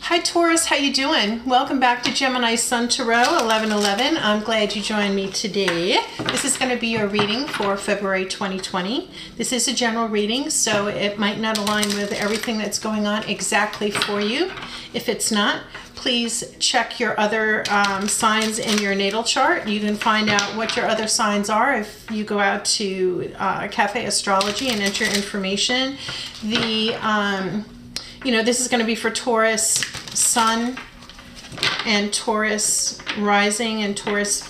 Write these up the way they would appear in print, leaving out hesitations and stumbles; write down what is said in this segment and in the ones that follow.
Hi Taurus, how you doing? Welcome back to Gemini Sun Tarot 1111. I'm glad you joined me today. This is going to be your reading for February 2020. This is a general reading, so it might not align with everything that's going on exactly for you. If it's not, please check your other signs in your natal chart. You can find out what your other signs are if you go out to Cafe Astrology and enter information. This is going to be for Taurus Sun and Taurus Rising and Taurus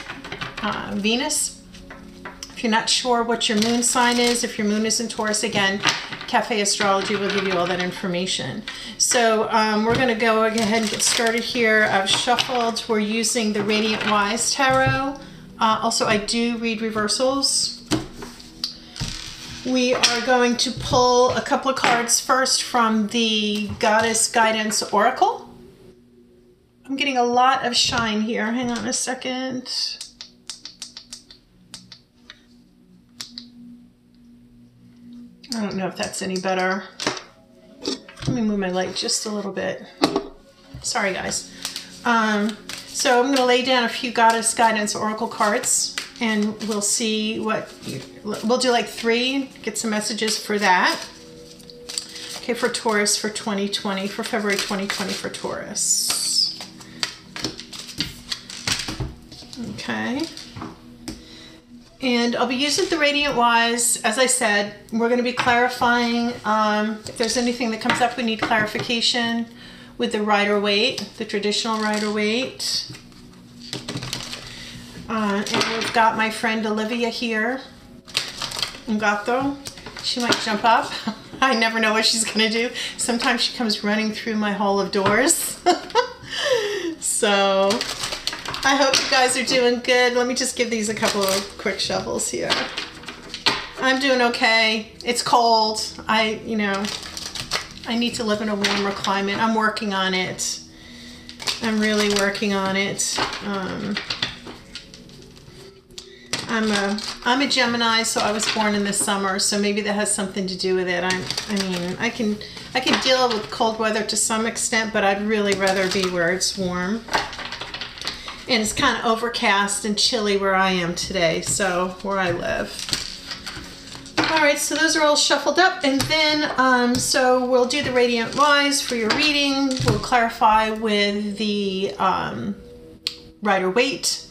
Venus. If you're not sure what your moon sign is, if your moon is in Taurus, again, Cafe Astrology will give you all that information. So we're going to go ahead and get started here. I've shuffled. We're using the Radiant Wise Tarot. Also, I do read reversals. We are going to pull a couple of cards first from the Goddess Guidance Oracle. I'm getting a lot of shine here. Hang on a second. I don't know if that's any better. Let me move my light just a little bit. Sorry, guys. So I'm going to lay down a few Goddess Guidance Oracle cards, and we'll see what... We'll do like 3, get some messages for that. Okay, for Taurus for 2020, for February 2020 for Taurus. Okay. And I'll be using the Radiant Wise. As I said, we're going to be clarifying if there's anything that comes up we need clarification with the Rider-Waite, the traditional Rider-Waite. And we've got my friend Olivia here. Gato. She might jump up. I never know what she's going to do. Sometimes she comes running through my hall of doors. So... I hope you guys are doing good. Let me just give these a couple of quick shuffles here. I'm doing okay. It's cold. I need to live in a warmer climate. I'm working on it. I'm really working on it. I'm a Gemini, so I was born in the summer, so maybe that has something to do with it. I can deal with cold weather to some extent, but I'd really rather be where it's warm. And it's kind of overcast and chilly where I am today, so where I live. All right, so those are all shuffled up, and then so we'll do the Radiant Wise for your reading. We'll clarify with the Rider-Waite.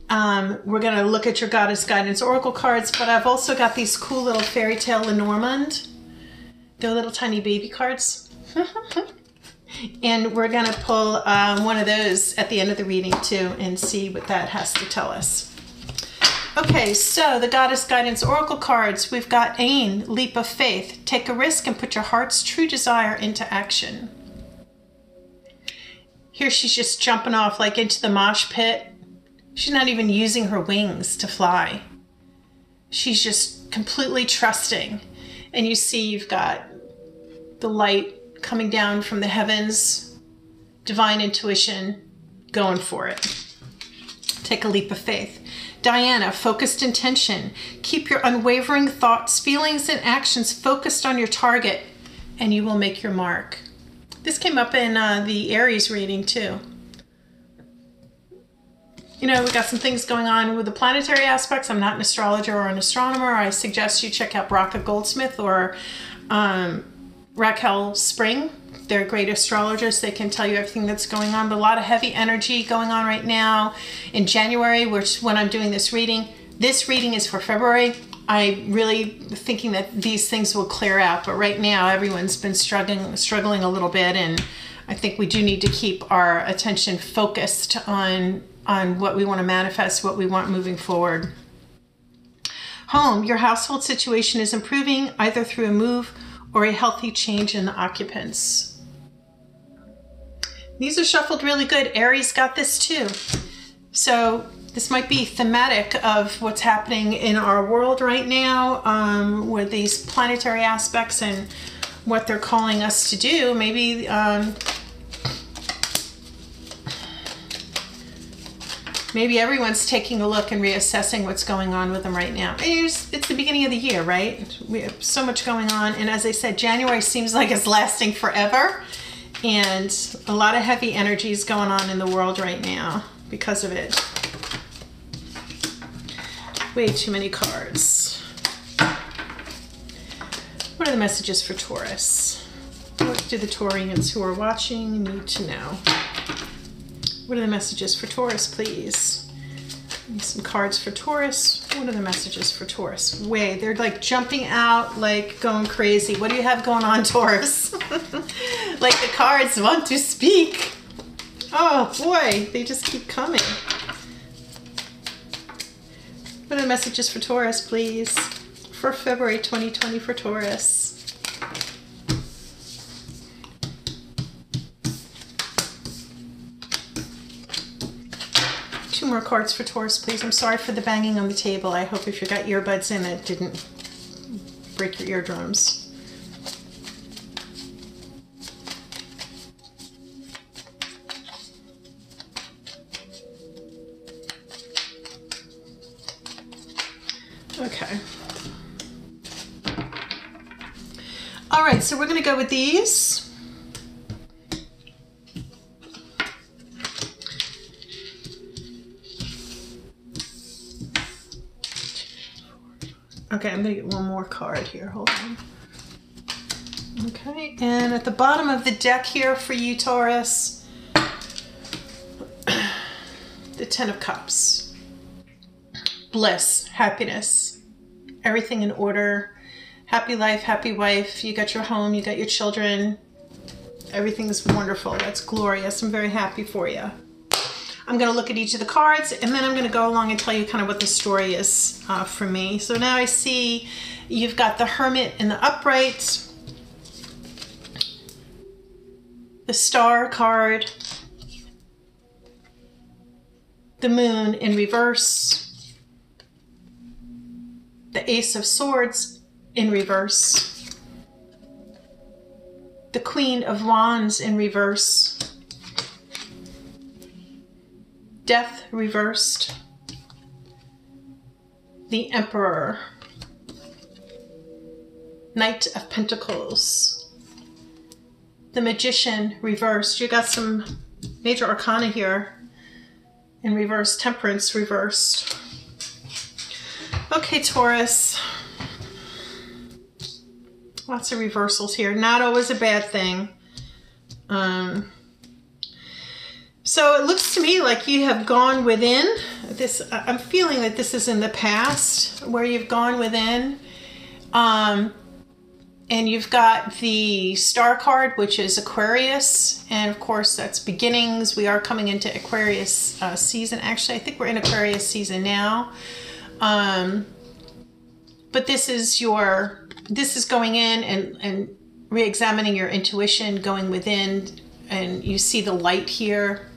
We're going to look at your Goddess Guidance Oracle cards, but I've also got these cool little Fairy Tale Lenormand. They're little tiny baby cards. And we're going to pull one of those at the end of the reading too and see what that has to tell us. Okay, so the Goddess Guidance Oracle cards, we've got Ain, Leap of Faith. Take a risk and put your heart's true desire into action. Here she's just jumping off like into the mosh pit. She's not even using her wings to fly. She's just completely trusting. And you see you've got the light coming down from the heavens, divine intuition, going for it. Take a leap of faith. Diana, focused intention. Keep your unwavering thoughts, feelings, and actions focused on your target, and you will make your mark. This came up in the Aries reading too. We got some things going on with the planetary aspects. I'm not an astrologer or an astronomer. I suggest you check out Braca Goldsmith or Raquel Spring. They're great astrologers. They can tell you everything that's going on, but a lot of heavy energy going on right now. In January, when I'm doing this reading is for February. I'm really thinking that these things will clear out, but right now everyone's been struggling a little bit, and I think we do need to keep our attention focused on what we want to manifest, what we want moving forward. Home, your household situation is improving either through a move or a healthy change in the occupants. These are shuffled really good. Aries got this too. So this might be thematic of what's happening in our world right now with these planetary aspects and what they're calling us to do. Maybe maybe everyone's taking a look and reassessing what's going on with them right now. It's the beginning of the year, right? We have so much going on. And as I said, January seems like it's lasting forever. And a lot of heavy energies going on in the world right now because of it. Way too many cards. What are the messages for Taurus? What do the Taurians who are watching need to know? What are the messages for Taurus, please? Need some cards for Taurus. What are the messages for Taurus? They're like jumping out, like going crazy. What do you have going on, Taurus? Like the cards want to speak. Oh boy, they just keep coming. What are the messages for Taurus, please? For February 2020 for Taurus. Two more cards for Taurus, please. I'm sorry for the banging on the table. I hope if you got earbuds in, it didn't break your eardrums. Okay. All right, so we're going to go with these. Okay, I'm going to get one more card here. Hold on. Okay, and at the bottom of the deck here for you, Taurus, the Ten of Cups. Bliss, happiness, everything in order. Happy life, happy wife. You got your home, you got your children. Everything's wonderful. That's glorious. I'm very happy for you. I'm going to look at each of the cards, and then I'm going to go along and tell you kind of what the story is for me. So now I see you've got the Hermit in the upright, the Star card, the Moon in reverse, the Ace of Swords in reverse, the Queen of Wands in reverse, Death reversed, the Emperor, Knight of Pentacles, the Magician reversed. You got some major arcana here in reverse, Temperance reversed. Okay, Taurus. Lots of reversals here. Not always a bad thing. So it looks to me like you have gone within. I'm feeling that this is in the past where you've gone within. And you've got the Star card, which is Aquarius. And of course, that's beginnings. We are coming into Aquarius season. Actually, I think we're in Aquarius season now. But this is going in and re-examining your intuition, going within, and you see the light here.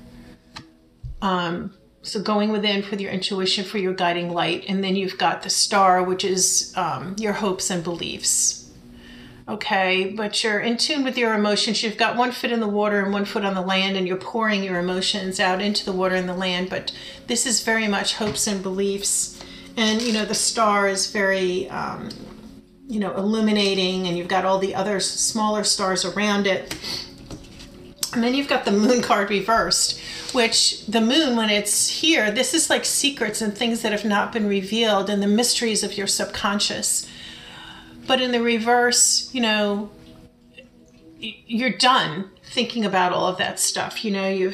So going within with your intuition for your guiding light. And then you've got the Star, which is your hopes and beliefs. Okay, but you're in tune with your emotions. You've got one foot in the water and one foot on the land, and you're pouring your emotions out into the water and the land. But this is very much hopes and beliefs. And, you know, the Star is very, you know, illuminating, and you've got all the other smaller stars around it. And then you've got the Moon card reversed, which the Moon, when it's here, this is like secrets and things that have not been revealed and the mysteries of your subconscious. But in the reverse, you know, you're done thinking about all of that stuff. You know,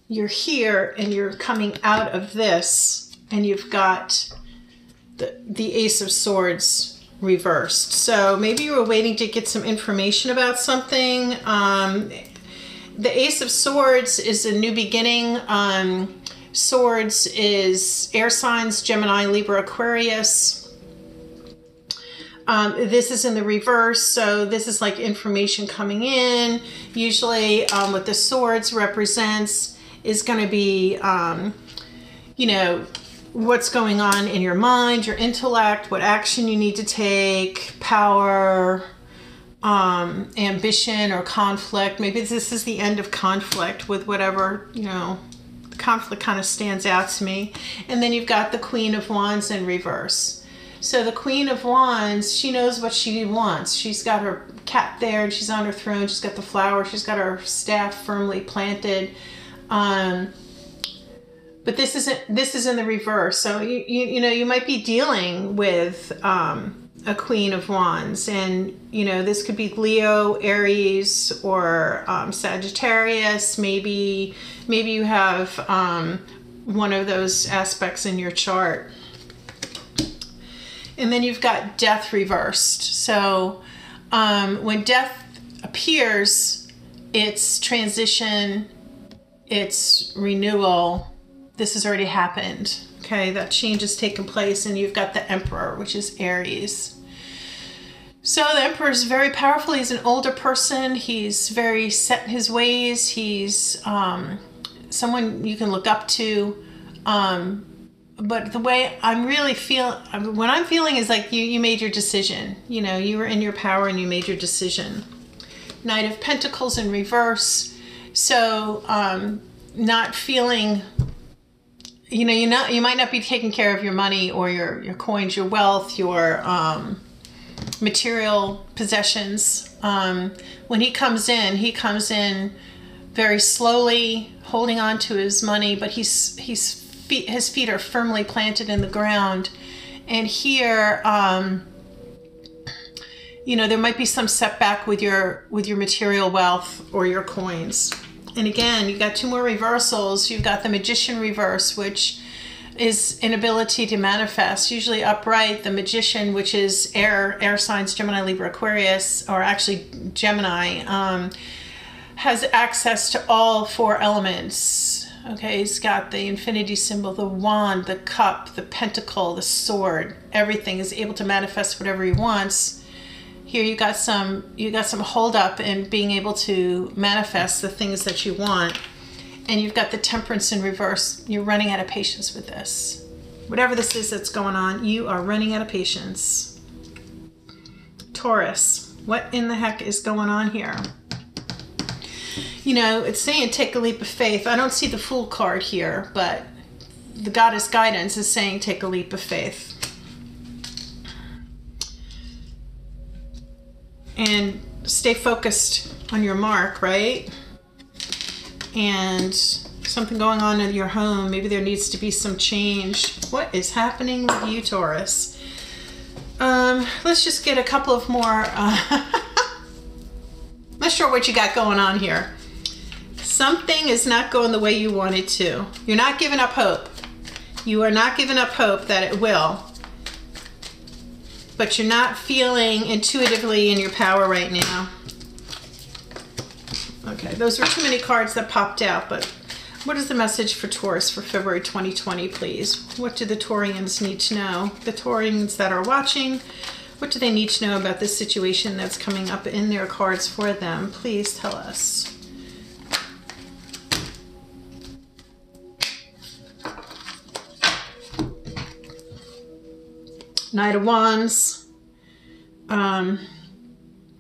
you're here and you're coming out of this, and you've got the Ace of Swords reversed. So maybe you were waiting to get some information about something. The Ace of Swords is a new beginning. Swords is air signs, Gemini, Libra, Aquarius. This is in the reverse, so this is like information coming in. Usually what the swords represents is going to be, you know, what's going on in your mind, your intellect, what action you need to take, power, ambition or conflict. Maybe this is the end of conflict with whatever, you know, conflict kind of stands out to me. And then you've got the Queen of Wands in reverse. So the Queen of Wands, she knows what she wants. She's got her cat there, and she's on her throne. She's got the flower. She's got her staff firmly planted. But this is in the reverse. So you know, you might be dealing with a Queen of Wands, and you know, this could be Leo, Aries, or Sagittarius. Maybe you have one of those aspects in your chart. And then you've got death reversed. So when death appears, it's transition, it's renewal. This has already happened. Okay, that change has taken place, and you've got the Emperor, which is Aries. So the Emperor is very powerful. He's an older person. He's very set in his ways. He's someone you can look up to. But the way I'm really what I'm feeling is like you made your decision. You know, you were in your power and you made your decision. Knight of Pentacles in reverse. So not feeling, you know, you might not be taking care of your money or your coins, your wealth, your material possessions. When he comes in very slowly, holding on to his money, but his feet are firmly planted in the ground. And here, you know, there might be some setback with your material wealth or your coins. And again, you got two more reversals. You've got the Magician reverse, which is inability to manifest, usually upright. The Magician, which is air signs, Gemini, Libra, Aquarius, or actually Gemini, has access to all four elements. Okay, he's got the infinity symbol, the wand, the cup, the pentacle, the sword. Everything is able to manifest whatever he wants. Here you got some hold up in being able to manifest the things that you want. And you've got the Temperance in reverse. You're running out of patience with this. Whatever this is that's going on, you are running out of patience. Taurus, what in the heck is going on here? You know, it's saying take a leap of faith. I don't see the Fool card here, but the Goddess Guidance is saying take a leap of faith. And stay focused on your mark, right? And something going on in your home. Maybe there needs to be some change. What is happening with you, Taurus? Let's just get a couple of more. Not sure what you got going on here. Something is not going the way you want it to. You're not giving up hope. You are not giving up hope that it will. But you're not feeling intuitively in your power right now. Okay, those were too many cards that popped out, but what is the message for Taurus for February 2020, please? What do the Taurians need to know? The Taurians that are watching, what do they need to know about this situation that's coming up in their cards for them? Please tell us. Knight of Wands,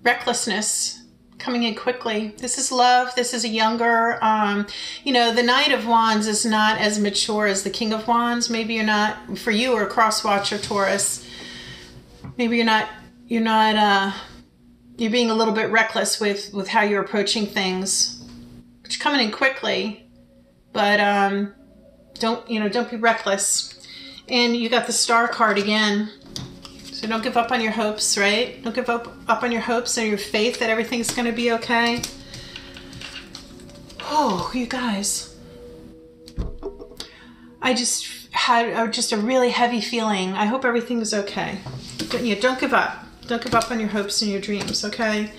recklessness coming in quickly. This is love. This is a younger, you know, the Knight of Wands is not as mature as the King of Wands. Maybe you're not, for you or cross watcher Taurus, maybe you're being a little bit reckless with how you're approaching things. But you're coming in quickly, but don't be reckless. And you got the Star card again. So don't give up on your hopes, right? Don't give up on your hopes and your faith that everything's going to be okay. Oh, you guys. I just had just a really heavy feeling. I hope everything's okay. Don't give up. Don't give up on your hopes and your dreams, okay?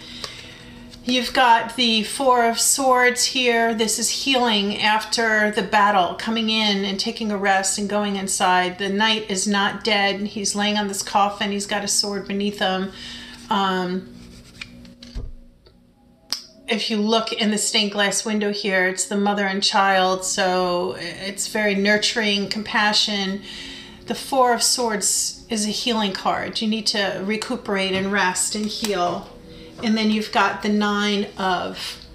You've got the Four of Swords here. This is healing after the battle, coming in and taking a rest and going inside. The knight is not dead. He's laying on this coffin. He's got a sword beneath him. If you look in the stained glass window here, it's the mother and child. So it's very nurturing, compassion. The Four of Swords is a healing card. You need to recuperate and rest and heal. And then you've got the Nine of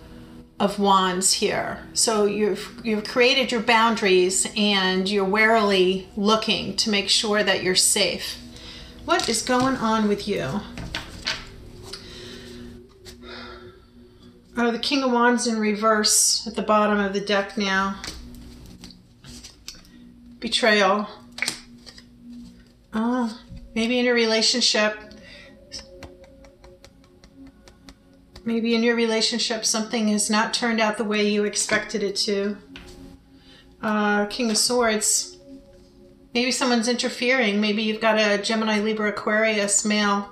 Wands here. So you've created your boundaries and you're warily looking to make sure that you're safe. What is going on with you? Oh, the King of Wands in reverse at the bottom of the deck now. Betrayal. Oh, maybe in a relationship. Maybe in your relationship something has not turned out the way you expected it to. King of Swords. Maybe someone's interfering. Maybe you've got a Gemini, Libra, Aquarius male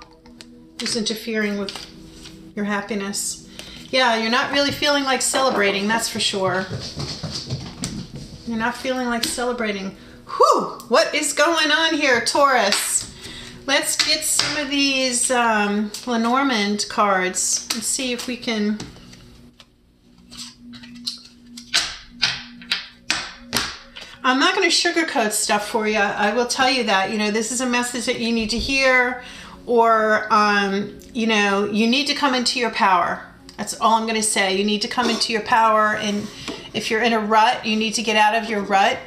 who's interfering with your happiness. Yeah, you're not really feeling like celebrating, that's for sure. You're not feeling like celebrating. Whew! What is going on here, Taurus? Let's get some of these Lenormand cards and see if we can... I'm not going to sugarcoat stuff for you. I will tell you that, you know, this is a message that you need to hear, or, you know, you need to come into your power. That's all I'm going to say. You need to come into your power, and if you're in a rut, you need to get out of your rut,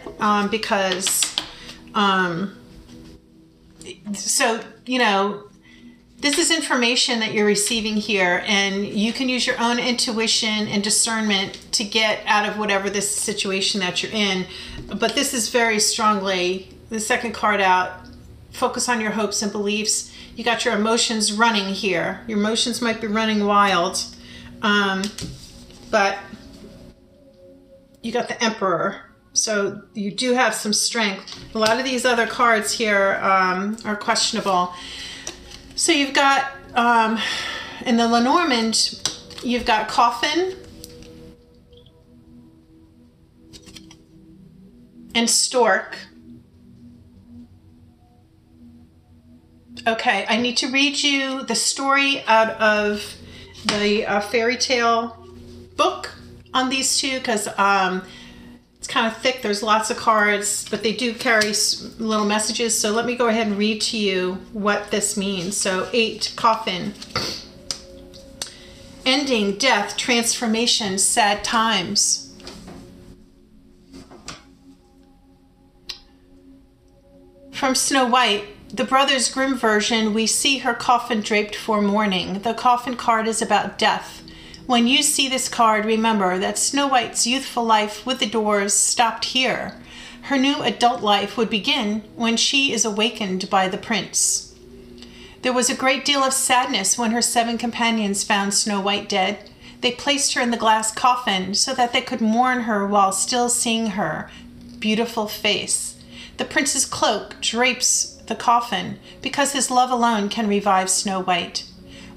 because... So, you know, this is information that you're receiving here, and you can use your own intuition and discernment to get out of whatever this situation that you're in. But this is very strongly, the second card out, focus on your hopes and beliefs. You got your emotions running here. Your emotions might be running wild, but you got the Emperor. So you do have some strength. A lot of these other cards here are questionable. So you've got, in the Lenormand, you've got Coffin and Stork. Okay, I need to read you the story out of the fairy tale book on these two, because it's kind of thick. There's lots of cards, but they do carry little messages. So let me go ahead and read to you what this means. So 8, Coffin. Ending, death, transformation, sad times. From Snow White, the Brothers Grimm version, we see her coffin draped for mourning. The coffin card is about death. When you see this card, remember that Snow White's youthful life with the doors stopped here. Her new adult life would begin when she is awakened by the prince. There was a great deal of sadness when her 7 companions found Snow White dead. They placed her in the glass coffin so that they could mourn her while still seeing her beautiful face. The prince's cloak drapes the coffin because his love alone can revive Snow White.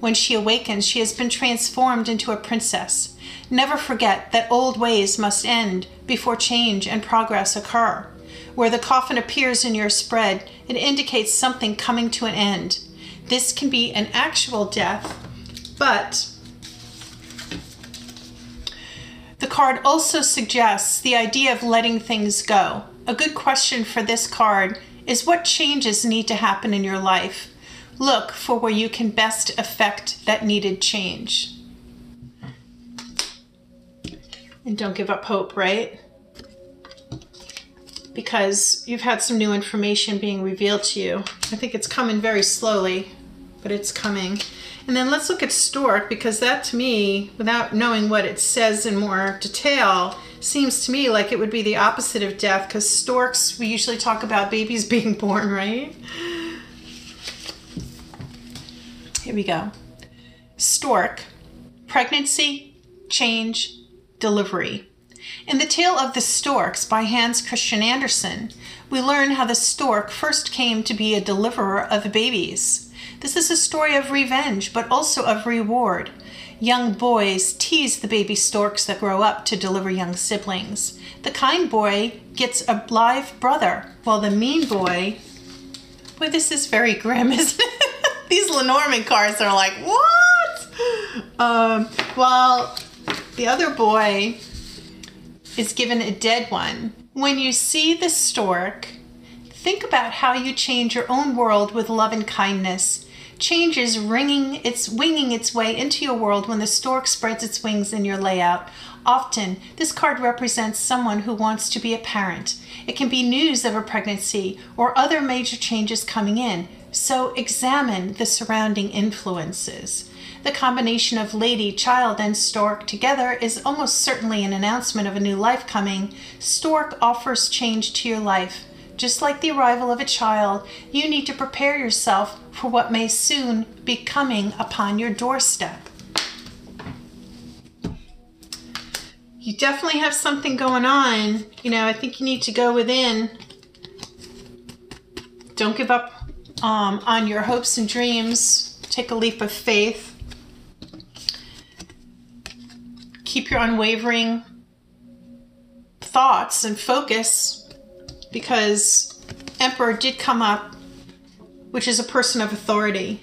When she awakens, she has been transformed into a princess. Never forget that old ways must end before change and progress occur. Where the coffin appears in your spread, it indicates something coming to an end. This can be an actual death, but the card also suggests the idea of letting things go. A good question for this card is, what changes need to happen in your life? Look for where you can best affect that needed change. And don't give up hope, right? Because you've had some new information being revealed to you. I think it's coming very slowly, but it's coming. And then let's look at Stork, because that to me, without knowing what it says in more detail, seems to me like it would be the opposite of death, because storks, we usually talk about babies being born, right? Here we go. Stork, pregnancy, change, delivery. In The Tale of the Storks by Hans Christian Andersen, we learn how the stork first came to be a deliverer of babies. This is a story of revenge, but also of reward. Young boys tease the baby storks that grow up to deliver young siblings. The kind boy gets a live brother, while the mean boy... Boy, this is very grim, isn't it? These Lenormand cards are like, what? Well, the other boy is given a dead one. When you see the stork, think about how you change your own world with love and kindness. Change is winging its way into your world when the stork spreads its wings in your layout. Often, this card represents someone who wants to be a parent. It can be news of a pregnancy or other major changes coming in. So examine the surrounding influences. The combination of lady, child, and stork together is almost certainly an announcement of a new life coming. Stork offers change to your life. Just like the arrival of a child, you need to prepare yourself for what may soon be coming upon your doorstep. You definitely have something going on. You know, I think you need to go within. Don't give up on your hopes and dreams. Take a leap of faith. Keep your unwavering thoughts and focus, because Emperor did come up, which is a person of authority.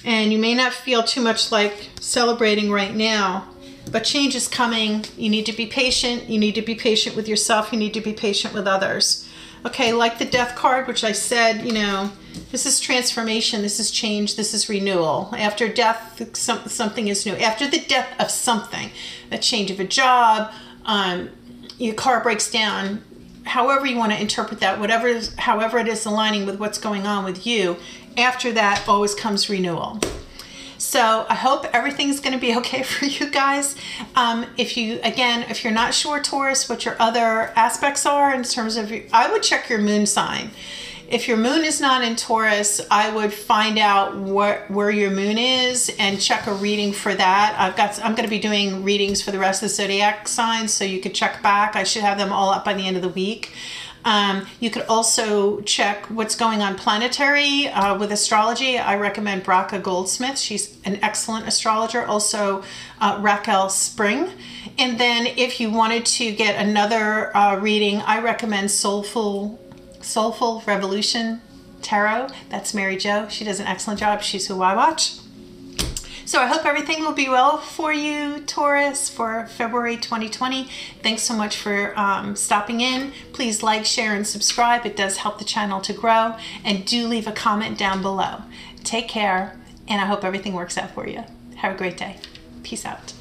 And you may not feel too much like celebrating right now, but change is coming. You need to be patient. You need to be patient with yourself. You need to be patient with others. Okay, like the Death card, which I said, you know, this is transformation, this is change, this is renewal. After death, something is new. After the death of something, a change of a job, your car breaks down, however you want to interpret that, however it is aligning with what's going on with you, after that always comes renewal. So I hope everything's going to be okay for you guys. If you're not sure, Taurus, what your other aspects are in terms of, I would check your moon sign. If your moon is not in Taurus, I would find out where your moon is and check a reading for that. I'm going to be doing readings for the rest of the zodiac signs, so you could check back. I should have them all up by the end of the week. You could also check what's going on planetary with astrology. I recommend Braca Goldsmith. She's an excellent astrologer. Also Raquel Spring. And then if you wanted to get another reading, I recommend Soulful Revolution Tarot. That's Mary Jo. She does an excellent job. She's who I watch. So I hope everything will be well for you, Taurus, for February 2020. Thanks so much for stopping in. Please like, share, and subscribe. It does help the channel to grow. And do leave a comment down below. Take care, and I hope everything works out for you. Have a great day. Peace out.